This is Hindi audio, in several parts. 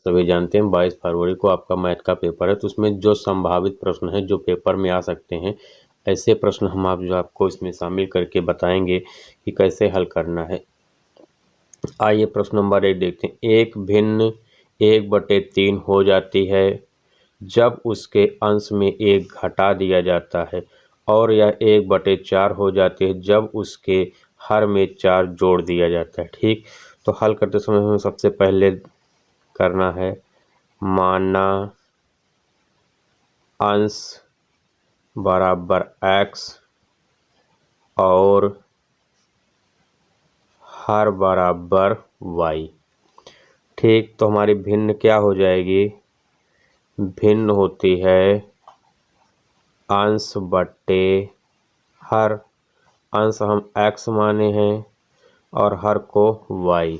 सभी जानते हैं 22 फरवरी को आपका मैथ का पेपर है, तो उसमें जो संभावित प्रश्न है जो पेपर में आ सकते हैं, ऐसे प्रश्न हम आपको इसमें शामिल करके बताएंगे कि कैसे हल करना है। आइए प्रश्न नंबर 1 देखते हैं। एक भिन्न 1/3 हो जाती है जब उसके अंश में 1 घटा दिया जाता है, और यह 1/4 हो जाती है जब उसके हर में 4 जोड़ दिया जाता है। ठीक, तो हल करते समय हमें सबसे पहले करना है माना अंश बराबर x और हर बराबर y। ठीक, तो हमारी भिन्न क्या हो जाएगी? भिन्न होती है अंश बट्टे हर। अंश हम x माने हैं और हर को y,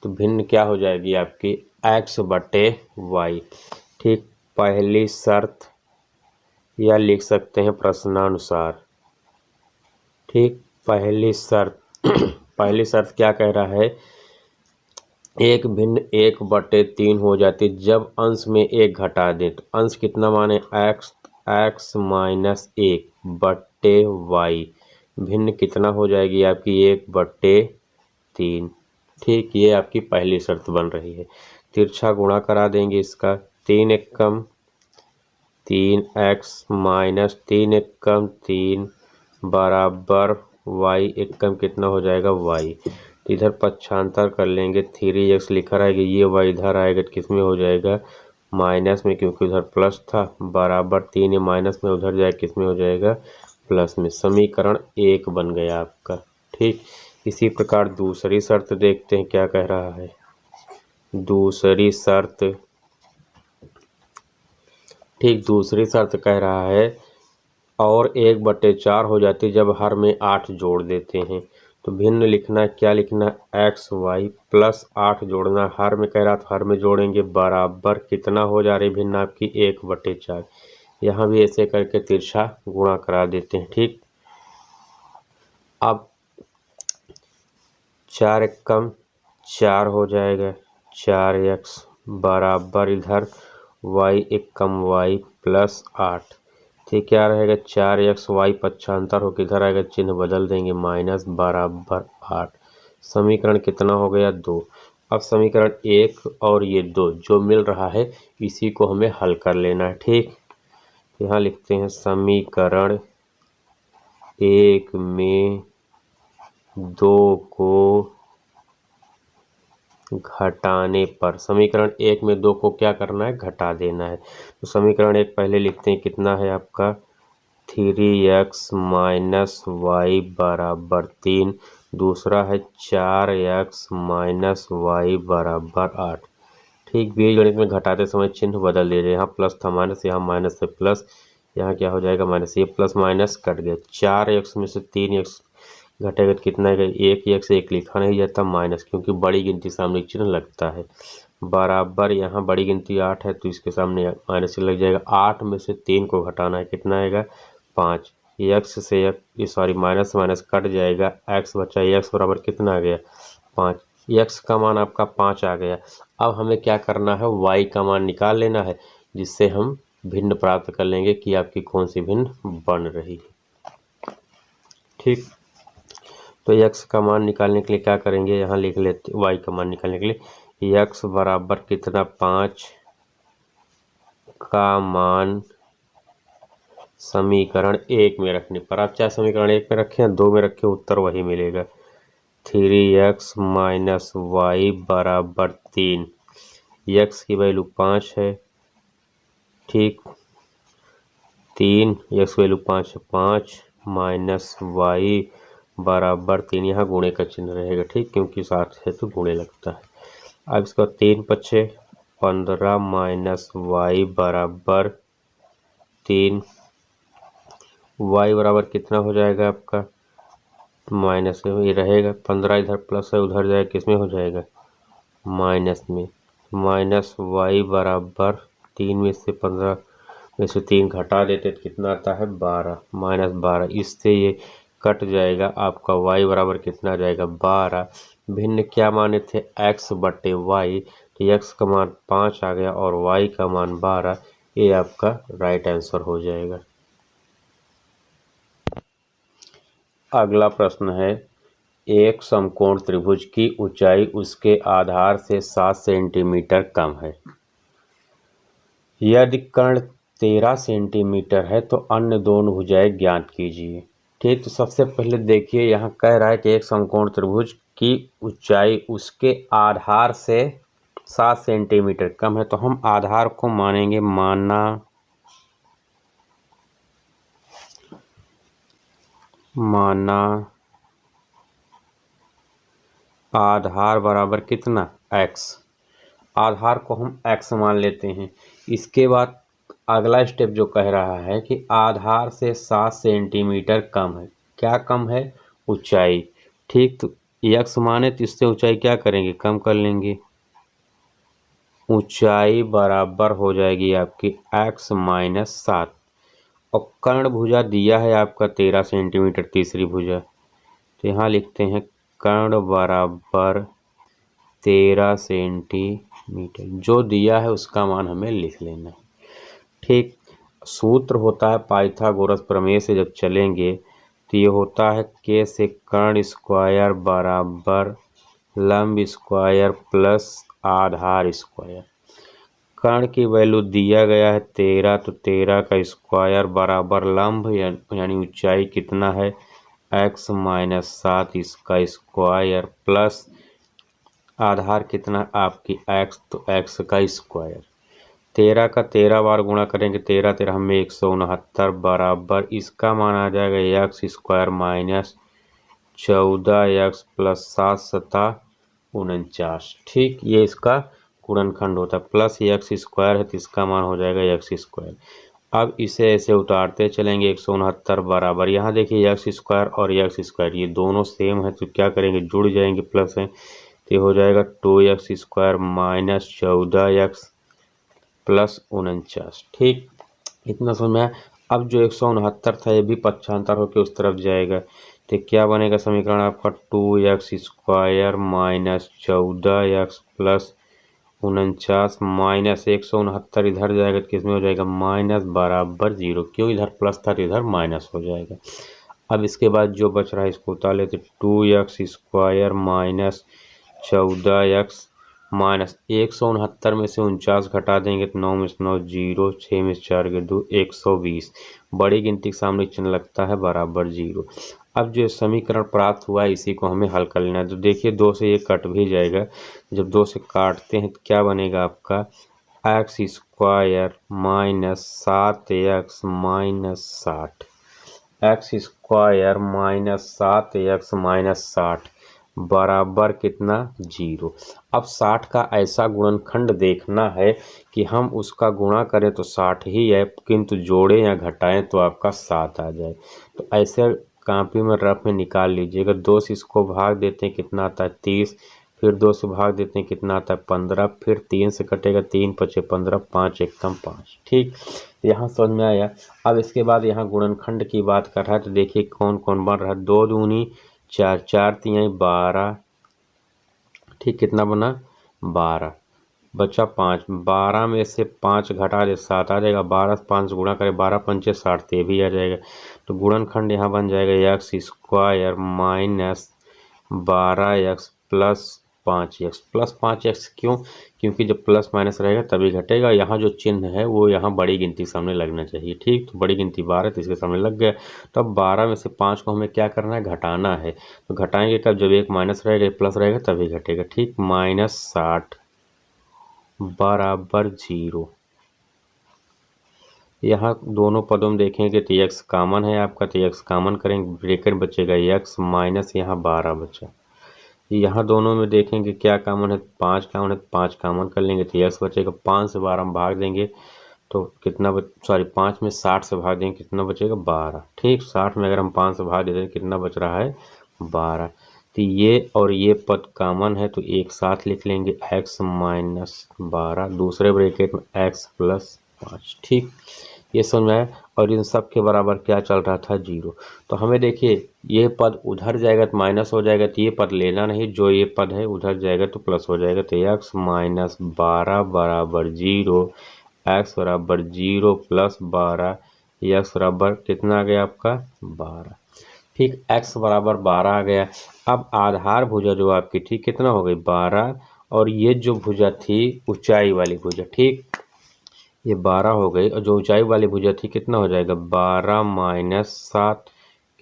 तो भिन्न क्या हो जाएगी आपकी? x बटे y। ठीक, पहली शर्त या लिख सकते हैं प्रश्नानुसार। ठीक, पहली शर्त पहली शर्त क्या कह रहा है? एक भिन्न 1/3 हो जाती जब अंश में 1 घटा दें। तो अंश कितना माने? x माइनस 1 बट्टे y। भिन्न कितना हो जाएगी आपकी? 1/3। ठीक, ये आपकी पहली शर्त बन रही है। तिरछा गुणा करा देंगे इसका। 3 एकम 3x माइनस 3 एकम 3 बराबर y। एकम कितना हो जाएगा? y। तो इधर पक्षांतर कर लेंगे। 3x लिखा रहेगा, ये y इधर आएगा, किस में हो जाएगा? माइनस में, क्योंकि उधर प्लस था। बराबर 3 माइनस में उधर जाए, किस में हो जाएगा? प्लस में। समीकरण 1 बन गया आपका। ठीक, इसी प्रकार दूसरी शर्त देखते हैं क्या कह रहा है। दूसरी शर्त, ठीक, दूसरी शर्त कह रहा है और 1/4 हो जाती जब हर में 8 जोड़ देते हैं। तो भिन्न लिखना, क्या लिखना? xy प्लस 8 जोड़ना। हर में कह रहा था, हर में जोड़ेंगे बराबर कितना हो जा रही भिन्न आपकी? 1/4। यहाँ भी ऐसे करके तिरछा गुणा करा देते हैं। ठीक, अब 4 एकम 4 हो जाएगा, 4x बराबर इधर y एकम y प्लस 8। ठीक, क्या रहेगा? 4xy पक्षांतर हो किधर आएगा? चिन्ह बदल देंगे, माइनस बराबर 8। समीकरण कितना हो गया? 2। अब समीकरण 1 और ये 2 जो मिल रहा है, इसी को हमें हल कर लेना है। ठीक, यहाँ लिखते हैं समीकरण 1 में 2 को घटाने पर। समीकरण 1 में 2 को क्या करना है? घटा देना है। तो समीकरण 1 पहले लिखते हैं, कितना है आपका? 3x माइनस y बराबर 3। दूसरा है 4x माइनस y बराबर 8। ठीक, बीजगणित में घटाते समय चिन्ह बदल दीजिए। यहाँ प्लस था माइनस, यहाँ माइनस से प्लस, यहाँ क्या हो जाएगा? माइनस। ये प्लस माइनस कट गया। 4x में से 3x घटेगा तो कितना है? 1x 1 लिखा नहीं जाता, माइनस, क्योंकि बड़ी गिनती सामने चिन्ह लगता है। बराबर यहाँ बड़ी गिनती 8 है तो इसके सामने माइनस लग जाएगा। 8 में से 3 को घटाना है, कितना आएगा? 5। x से सॉरी माइनस माइनस कट जाएगा, x बचा। x बराबर कितना आ गया? 5। x का मान आपका 5 आ गया। अब हमें क्या करना है? y का मान निकाल लेना है, जिससे हम भिन्न प्राप्त कर लेंगे कि आपकी कौन सी भिन्न बन रही है। ठीक, तो x का मान निकालने के लिए क्या करेंगे? यहाँ लिख लेते y का मान निकालने के लिए x बराबर कितना? 5 का मान समीकरण 1 में रखने पर, आप चाहे समीकरण 1 में रखें या 2 में रखें, उत्तर वही मिलेगा। 3x माइनस y बराबर 3। x की वैल्यू 5 है। ठीक, 3 x वैल्यू 5 है, 5 माइनस y बराबर 3। यहाँ गुणे का चिन्ह रहेगा। ठीक, क्योंकि साथ है तो गुणे लगता है। अब इसका 3 पछे 15 माइनस y बराबर 3। y बराबर कितना हो जाएगा आपका? माइनस में ये रहेगा। 15 इधर प्लस है, उधर जाए, किस में हो जाएगा? माइनस में। माइनस y बराबर 3 में से 15 में से 3 घटा देते तो कितना आता है? 12। माइनस 12, इससे ये कट जाएगा। आपका y बराबर कितना आ जाएगा? 12। भिन्न क्या माने थे? x बटे y, तो x का मान 5 आ गया और y का मान 12। ये आपका राइट आंसर हो जाएगा। अगला प्रश्न है, एक समकोण त्रिभुज की ऊंचाई उसके आधार से 7 सेंटीमीटर कम है। यदि कर्ण 13 सेंटीमीटर है तो अन्य दोनों भुजाएं ज्ञात कीजिए। ठीक, तो सबसे पहले देखिए यहाँ कह रहा है कि एक समकोण त्रिभुज की ऊंचाई उसके आधार से 7 सेंटीमीटर कम है, तो हम आधार को मानेंगे माना आधार बराबर कितना x। आधार को हम x मान लेते हैं। इसके बाद अगला स्टेप जो कह रहा है कि आधार से 7 सेंटीमीटर कम है। क्या कम है? ऊंचाई। ठीक, तो x माने तो इससे ऊंचाई क्या करेंगे? कम कर लेंगे। ऊंचाई बराबर हो जाएगी आपकी x माइनस 7। और कर्ण भुजा दिया है आपका 13 सेंटीमीटर, तीसरी भुजा, तो यहाँ लिखते हैं कर्ण बराबर 13 सेंटीमीटर। जो दिया है उसका मान हमें लिख लेना है। ठीक, सूत्र होता है पाइथागोरस प्रमेय से जब चलेंगे तो ये होता है k से कर्ण स्क्वायर बराबर लंब स्क्वायर प्लस आधार स्क्वायर। कर्ण की वैल्यू दिया गया है 13, तो 13 का स्क्वायर बराबर लंब यानी ऊंचाई कितना है x माइनस 7 इसका स्क्वायर प्लस आधार कितना आपकी x, तो x का स्क्वायर। 13 का 13 बार गुणा करेंगे, 13 13 में 169 बराबर इसका मान आ जाएगा x square minus 14x plus 7 सता 49। ठीक, ये इसका गुणनखंड होता है। प्लस x स्क्वायर है तो इसका मान हो जाएगा x स्क्वायर। अब इसे ऐसे उतारते चलेंगे, 169 बराबर, यहाँ देखिए x स्क्वायर और x स्क्वायर ये दोनों सेम है तो क्या करेंगे? जुड़ जाएंगे, प्लस है तो हो जाएगा 2x square minus 14x plus 49। ठीक, इतना समझ में आया। अब जो 169 था ये भी पक्षांतर होकर उस तरफ जाएगा, तो क्या बनेगा समीकरण आपका? 2x square minus 14x plus 49 minus 169 इधर जाएगा तो किसमें हो जाएगा? माइनस बराबर 0। क्यों? इधर प्लस था तो इधर माइनस हो जाएगा। अब इसके बाद जो बच रहा है इसको उतार लेते, 2x square minus 14x minus 169 में से 49 घटा देंगे तो 9 में से 9 0, 6 में से 4 के 2 120। बड़ी गिनती के सामने चिन्ह लगता है बराबर 0। अब जो समीकरण प्राप्त हुआ है इसी को हमें हल कर लेना है। तो देखिए 2 से ये कट भी जाएगा। जब 2 से काटते हैं तो क्या बनेगा आपका? x square minus 7x minus 60। x square minus 7x minus 60 बराबर कितना? 0। अब 60 का ऐसा गुणनखंड देखना है कि हम उसका गुणा करें तो 60 ही है, किंतु जोड़ें या घटाएं तो आपका 7 आ जाए। तो ऐसे कॉपी में रफ में निकाल लीजिएगा। 2 से इसको भाग देते हैं, कितना आता है? 30। फिर 2 से भाग देते हैं, कितना आता है? 15। फिर 3 से कटेगा, 3 पचे 15, 5 एकम 5। ठीक, यहाँ समझ में आया। अब इसके बाद यहाँ गुणनखंड की बात कर रहा है तो देखिए कौन कौन बन रहा है। 2 दूनी 4, 4 तिहाई 12। ठीक, कितना बना? 12 बचा 5। 12 में से 5 घटा दे 7 आ जाएगा। 12 से 5 गुणा करें, 12 पंचे 60 ते भी आ जाएगा। तो गुणनखंड यहाँ बन जाएगा x square minus 12x plus 5x plus 5x। क्यों? क्योंकि जब प्लस माइनस रहेगा तभी घटेगा। यहाँ जो चिन्ह है वो यहाँ बड़ी गिनती सामने लगना चाहिए। ठीक, तो बड़ी गिनती 12 तो इसके सामने लग गया। तो अब 12 में से 5 को हमें क्या करना है? घटाना है। तो घटाएंगे कब? जब एक माइनस रहेगा, एक प्लस रहेगा तभी घटेगा। ठीक, माइनस 60 बराबर 0। यहाँ दोनों पदों में देखेंगे तो x कॉमन है आपका, तो x कॉमन करेंगे, ब्रैकेट बचेगा x माइनस यहाँ 12 बचा। यहाँ दोनों में देखेंगे क्या कॉमन है? 5 कॉमन है, 5 कॉमन कर लेंगे तो x बचेगा। 5 से 12 में भाग देंगे तो कितना 5 में 60 से भाग देंगे कितना बचेगा? 12। ठीक, 60 में अगर हम 5 से भाग देते हैं कितना बच रहा है? 12। तो ये और ये पद कॉमन है तो एक साथ लिख लेंगे x माइनस 12, दूसरे ब्रैकेट में x प्लस 5। ठीक, ये समझ में आया। और इन सब के बराबर क्या चल रहा था, 0। तो हमें देखिए ये पद उधर जाएगा तो माइनस हो जाएगा, तो ये पद लेना नहीं, जो ये पद है उधर जाएगा तो प्लस हो जाएगा। तो x माइनस 12 बराबर 0, x बराबर 0 प्लस 12, x बराबर कितना आ गया आपका 12। ठीक, x बराबर 12 आ गया। अब आधार भुजा जो आपकी थी कितना हो गई 12, और ये जो भुजा थी ऊंचाई वाली भुजा, ठीक, ये 12 हो गई, और जो ऊंचाई वाली भुजा थी कितना हो जाएगा 12 माइनस 7,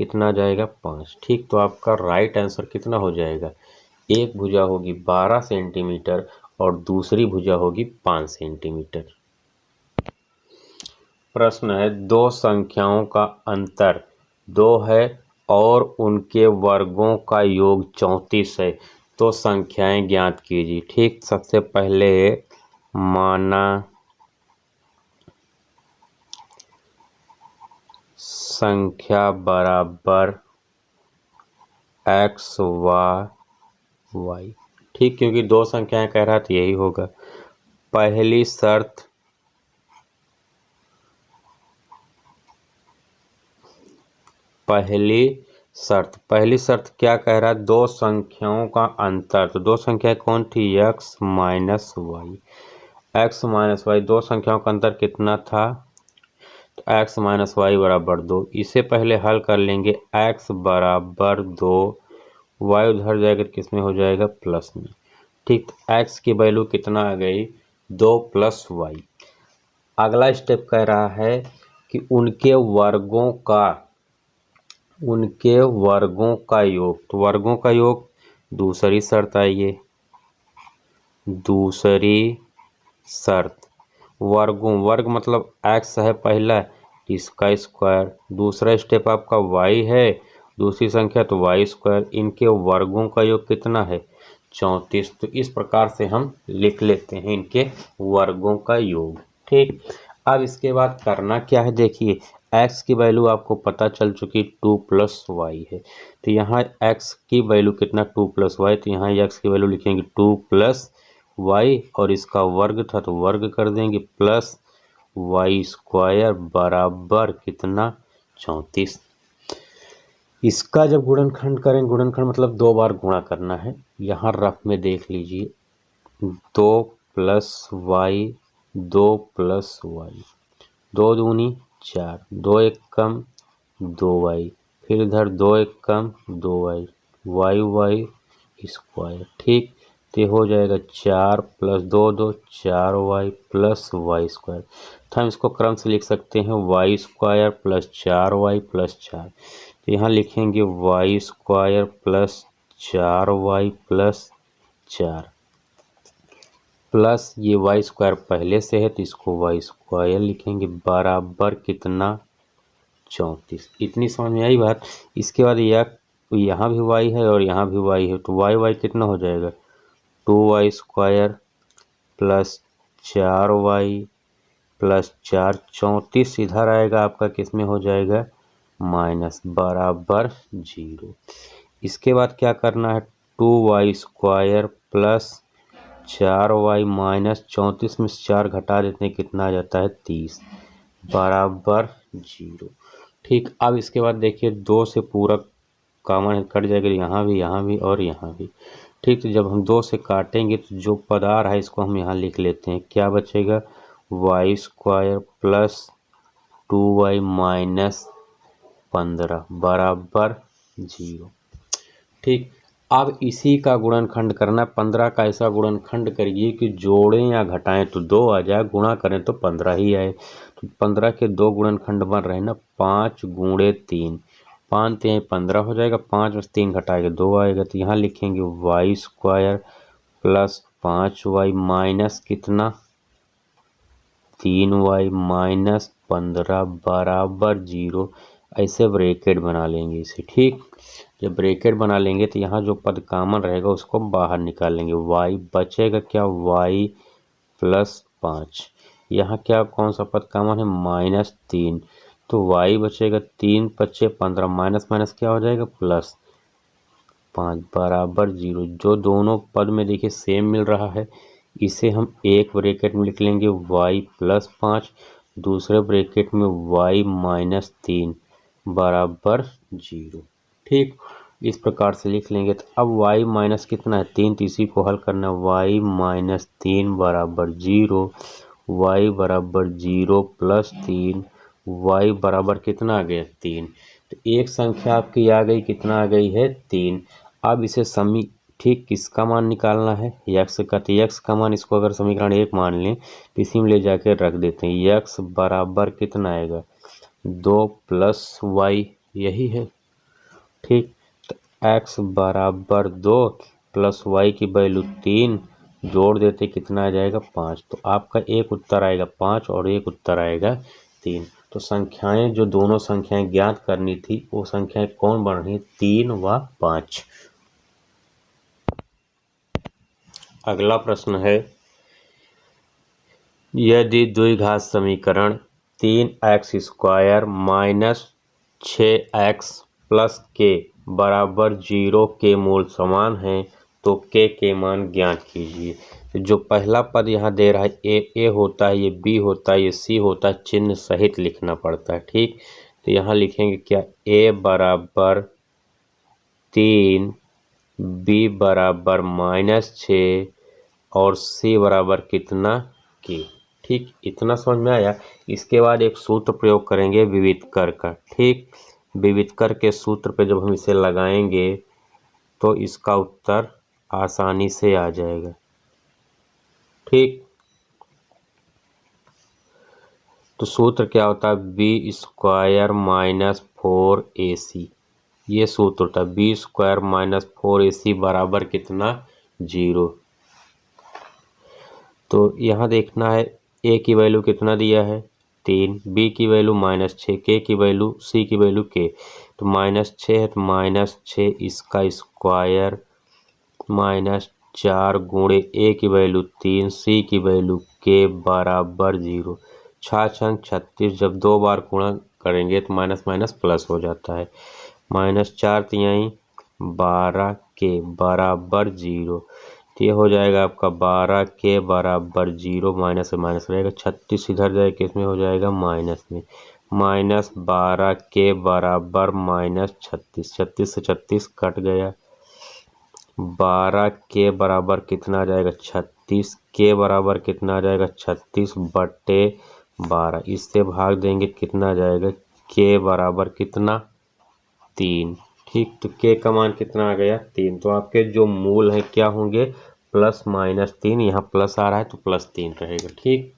कितना आ जाएगा 5। ठीक, तो आपका राइट आंसर कितना हो जाएगा, एक भुजा होगी 12 सेंटीमीटर और दूसरी भुजा होगी 5 सेंटीमीटर। प्रश्न है, दो संख्याओं का अंतर 2 है और उनके वर्गों का योग 34 है, तो संख्याएं ज्ञात कीजिए। ठीक, सबसे पहले माना संख्या बराबर x y, ठीक, क्योंकि दो संख्याएं कह रहा था यही होगा। पहली शर्त क्या कह रहा है, दो संख्याओं का अंतर। तो दो संख्याएं कौन थी, x माइनस वाई, दो संख्याओं का अंतर कितना था, तो x माइनस वाई बराबर 2। इसे पहले हल कर लेंगे, x बराबर 2, y उधर जाएगा तो किस में हो जाएगा प्लस में। ठीक, x की वैल्यू कितना आ गई 2 प्लस वाई। अगला स्टेप कह रहा है कि उनके वर्गों का योग। तो वर्गों का योग, दूसरी शर्त आइए, दूसरी शर्त, वर्ग मतलब x है पहला, इसका स्क्वायर, दूसरा स्टेप आपका y है, दूसरी संख्या तो y स्क्वायर, इनके वर्गों का योग कितना है 34। तो इस प्रकार से हम लिख लेते हैं इनके वर्गों का योग। ठीक, अब इसके बाद करना क्या है, देखिए x की वैल्यू आपको पता चल चुकी 2 प्लस वाई है, तो यहाँ x की वैल्यू कितना 2 प्लस वाई, तो यहाँ x की वैल्यू लिखेंगे 2 प्लस वाई, और इसका वर्ग था तो वर्ग कर देंगे, प्लस वाई स्क्वायर बराबर कितना 34। इसका जब गुणनखंड करें, गुणनखंड मतलब 2 बार गुणा करना है, यहाँ रफ में देख लीजिए, 2 प्लस वाई, 2 प्लस वाई, 2 दूनी 4, 2 एक कम 2 वाई, फिर इधर 2 एक कम 2 वाई, वाई स्क्वायर। ठीक, तो हो जाएगा 4 plus 2 2 4 y plus y square. तो हम इसको क्रम से लिख सकते हैं, y square plus 4 y plus 4। तो यहाँ लिखेंगे y square plus 4 y plus 4, plus ये वाई स्क्वायर पहले से है तो इसको वाई स्क्वायर लिखेंगे, बराबर कितना 34। इतनी समझ में आई बात। इसके बाद यहाँ भी y है और यहाँ भी y है, तो y कितना हो जाएगा 2y square plus 4y plus 4, 34 इधर आएगा आपका, किस में हो जाएगा माइनस, बराबर 0। इसके बाद क्या करना है, 2y square plus 4y minus 34 में से 4 घटा देते हैं, कितना आ जाता है 30, बराबर 0। ठीक, अब इसके बाद देखिए 2 से पूरक कॉमन कट जाएगा, यहाँ भी और यहाँ भी। ठीक, तो जब हम 2 से काटेंगे तो जो पद आ रहा है इसको हम यहाँ लिख लेते हैं, क्या बचेगा Y square plus 2y minus 15 बराबर 0। ठीक, अब इसी का गुणनखंड करना, 15 का ऐसा गुणनखंड करिए कि जोड़ें या घटाएं तो 2 आ जाए, गुणा करें तो 15 ही आए। तो 15 के 2 गुणनखंड बन रहे हैं ना, 5 गुणे 3, 5 3 15 हो जाएगा, 5 में 3 घटाएगा 2 आएगा। तो यहाँ लिखेंगे y square plus 5y minus कितना 3y माइनस 15 बराबर 0। ऐसे ब्रैकेट बना लेंगे इसे। ठीक, जब ब्रैकेट बना लेंगे तो यहाँ जो पद कॉमन रहेगा उसको बाहर निकाल लेंगे, y बचेगा क्या y प्लस 5, यहाँ क्या कौन सा पद कॉमन है माइनस 3, तो y बचेगा 3 5 15, माइनस माइनस क्या हो जाएगा प्लस 5 बराबर 0। जो दोनों पद में देखिए सेम मिल रहा है, इसे हम एक ब्रैकेट में लिख लेंगे y प्लस 5, दूसरे ब्रैकेट में y माइनस 3 बराबर 0। ठीक, इस प्रकार से लिख लेंगे। तो अब y माइनस कितना है 3, तो इसी को हल करना है। y माइनस 3 बराबर 0, y बराबर 0 प्लस 3, y बराबर कितना आ गया 3। तो एक संख्या आपकी आ गई, कितना आ गई है 3। अब इसे ठीक किसका मान निकालना है, यक्स का। तो यक्स का मान, इसको अगर समीकरण 1 मान लें तो इसी में ले जाकर रख देते हैं। यक्स बराबर कितना आएगा 2 प्लस वाई, यही है। ठीक, तो एक्स बराबर 2 प्लस वाई की वैल्यू 3, जोड़ देते कितना आ जाएगा 5। तो आपका एक उत्तर आएगा 5 और एक उत्तर आएगा 3। तो संख्याएं, जो दोनों संख्याएं ज्ञात करनी थी वो संख्याएं कौन बन रही, 3 व 5। अगला प्रश्न है, यदि द्विघात समीकरण 3x square minus 6x plus के बराबर 0 के मूल समान हैं तो के मान ज्ञात कीजिए। तो जो पहला पद यहाँ दे रहा है ए होता है, ये बी होता है, ये सी होता है, चिन्ह सहित लिखना पड़ता है। ठीक, तो यहाँ लिखेंगे क्या, ए बराबर 3, बी बराबर माइनस 6 और सी बराबर कितना के। ठीक, इतना समझ में आया। इसके बाद एक सूत्र प्रयोग करेंगे विविधकर का। ठीक, विविधकर के सूत्र पे जब हम इसे लगाएंगे तो इसका उत्तर आसानी से आ जाएगा। ठीक, तो सूत्र क्या होता है, बी स्क्वायर माइनस 4ac, ये सूत्र होता है। बी स्क्वायर माइनस 4ac बराबर कितना 0। तो यहाँ देखना है ए की वैल्यू कितना दिया है 3, बी की वैल्यू माइनस 6, के की वैल्यू, सी की वैल्यू के। तो माइनस 6 है तो माइनस 6 इसका स्क्वायर माइनस 4 गुणे ए की वैल्यू 3, सी की वैल्यू के बराबर 0। 6 36, जब 2 बार गुणा करेंगे तो माइनस माइनस प्लस हो जाता है। माइनस 4 तिहाई 12 के बराबर 0। ये हो जाएगा आपका 12 के बराबर 0, माइनस से माइनस रहेगा। 36 इधर जाए किसमें हो जाएगा माइनस में, माइनस 12 के बराबर माइनस 36, 36 से 36 कट गया। 12 के बराबर कितना आ जाएगा 36, के बराबर कितना आ जाएगा 36 बटे 12, इससे भाग देंगे कितना आ जाएगा, के बराबर कितना 3। ठीक, तो के का मान कितना आ गया 3। तो आपके जो मूल हैं क्या होंगे, प्लस माइनस 3, यहाँ प्लस आ रहा है तो प्लस 3 रहेगा। ठीक,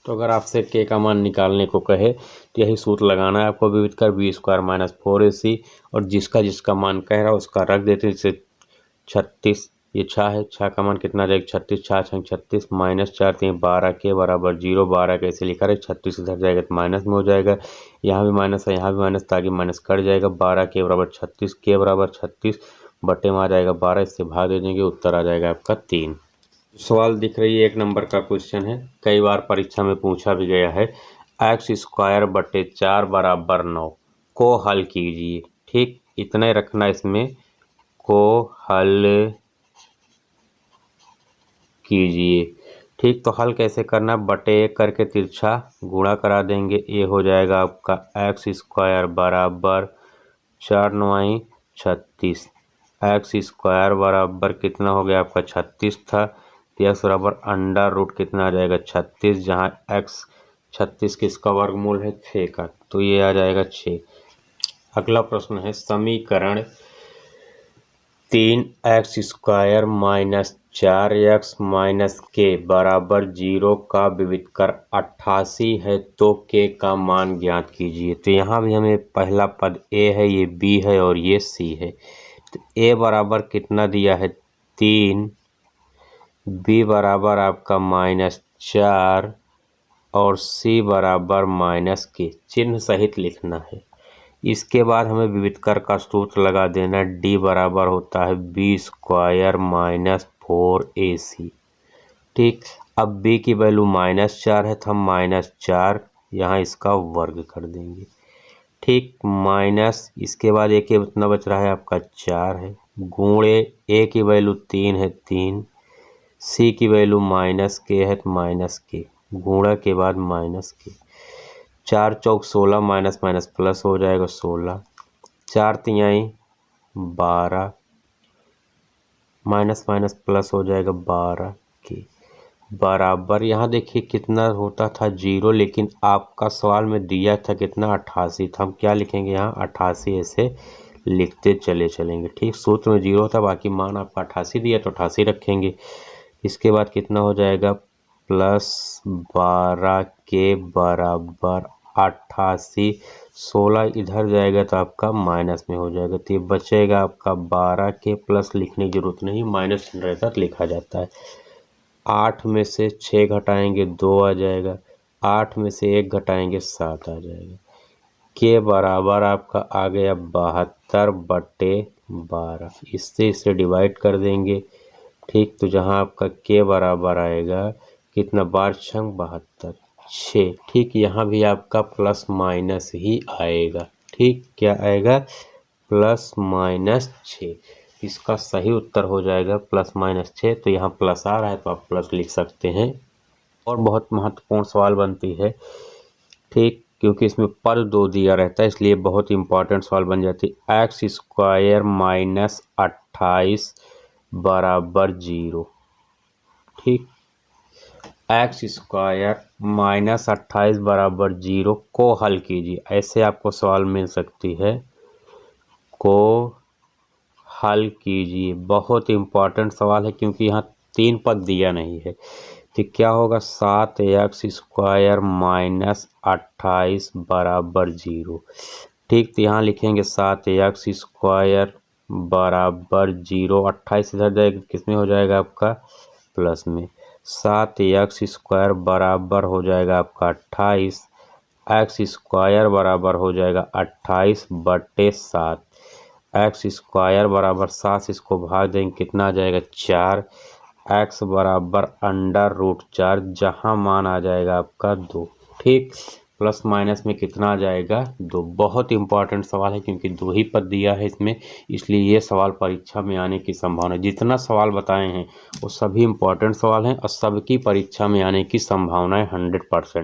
तो अगर आपसे के का मान निकालने को कहे तो यही सूत्र लगाना है आपको, विविधकर बी स्क्वायर माइनस 4ac, और जिसका जिसका मान कह रहा है उसका रख देते हैं। जैसे 36, ये 6 है, 6 का मान कितना आ जाएगा 36, 6 36, माइनस 4 3 12 के बराबर 0, 12 कैसे लिखा है 36 इधर जाएगा तो माइनस में हो जाएगा। यहाँ भी माइनस है, यहाँ भी माइनस, ताकि माइनस कट जाएगा। 12 के बराबर 36, के बराबर 36 बटे में आ जाएगा 12, इससे भाग दे देंगे, उत्तर आ जाएगा आपका 3। सवाल दिख रही है, 1 नंबर का क्वेश्चन है, कई बार परीक्षा में पूछा भी गया है। एक्स स्क्वायर बटे 4 बराबर 9 को हल कीजिए। ठीक, इतना ही रखना इसमें, को हल कीजिए। ठीक, तो हल कैसे करना, बटे 1 करके तिरछा गुणा करा देंगे। ये हो जाएगा आपका एक्स स्क्वायर बराबर 4 9 36, एक्स स्क्वायर बराबर कितना हो गया आपका 36 था, एक्स बराबर अंडर रूट कितना आ जाएगा 36, जहाँ एक्स 36 किसका वर्गमूल है 6 का, तो ये आ जाएगा 6। अगला प्रश्न है, समीकरण 3x square minus 4x minus के बराबर 0 का विविधकर 88 है तो के का मान ज्ञात कीजिए। तो यहाँ भी हमें पहला पद a है, ये b है और ये c है। तो a बराबर कितना दिया है 3, b बराबर आपका माइनस 4 और c बराबर माइनस के, चिन्ह सहित लिखना है। इसके बाद हमें विविधकर का सूत्र लगा देना, d बराबर होता है बी स्क्वायर माइनस 4ac। ठीक, अब b की वैल्यू माइनस 4 है तो हम माइनस 4 यहाँ इसका वर्ग कर देंगे। ठीक, माइनस, इसके बाद a के कितना बच रहा है आपका 4 है, गुणे a की वैल्यू 3 है 3, c की वैल्यू माइनस के है तो माइनस के, गुणा के बाद माइनस के, 4 चौक 16 माइनस माइनस प्लस हो जाएगा 16, 4 तिहाई 12 माइनस माइनस प्लस हो जाएगा 12 के बराबर। यहाँ देखिए कितना होता था 0, लेकिन आपका सवाल में दिया था कितना 88 था। हम क्या लिखेंगे यहाँ 88 ऐसे लिखते चले चलेंगे। ठीक, सूत्र में 0 था, बाकी मान आपका 88 दिया तो 88 रखेंगे। इसके बाद कितना हो जाएगा प्लस 12 के बराबर 88, 16 इधर जाएगा तो आपका माइनस में हो जाएगा, तो ये बचेगा आपका 12 के, प्लस लिखने की जरूरत नहीं, माइनस रहता तो लिखा जाता है। 8 में से 6 घटाएंगे 2 आ जाएगा, 8 में से 1 घटाएंगे 7 आ जाएगा, के बराबर आपका आ गया 72/12। इससे इसे डिवाइड कर देंगे। ठीक, तो जहाँ आपका के बराबर आएगा कितना, 12 छंग 72, 6। ठीक, यहाँ भी आपका प्लस माइनस ही आएगा। ठीक, क्या आएगा प्लस माइनस 6। इसका सही उत्तर हो जाएगा प्लस माइनस 6। तो यहाँ प्लस आ रहा है तो आप प्लस लिख सकते हैं। और बहुत महत्वपूर्ण सवाल बनती है, ठीक, क्योंकि इसमें पद 2 दिया रहता है, इसलिए बहुत इंपॉर्टेंट सवाल बन जाती है। x² माइनस 28 बराबर 0। ठीक, x² माइनस 28 बराबर 0 को हल कीजिए, ऐसे आपको सवाल मिल सकती है। को हल कीजिए, बहुत इंपॉर्टेंट सवाल है क्योंकि यहाँ 3 पद दिया नहीं है। तो क्या होगा 7x² माइनस 28 बराबर 0। ठीक, तो यहाँ लिखेंगे 7x² बराबर 0, 28 इधर जाएगा किसमें हो जाएगा आपका प्लस में, 7x² बराबर हो जाएगा आपका 28, x² बराबर हो जाएगा 28/7, x² बराबर 7, इसको भाग देंगे कितना आ जाएगा 4, x बराबर √4, जहाँ मान आ जाएगा आपका 2। ठीक, प्लस माइनस में कितना आ जाएगा 2। बहुत इंपॉर्टेंट सवाल है क्योंकि 2 ही पद दिया है इसमें, इसलिए ये सवाल परीक्षा में आने की संभावना, जितना सवाल बताए हैं वो सभी इंपॉर्टेंट सवाल हैं और सबकी परीक्षा में आने की संभावना है 100%।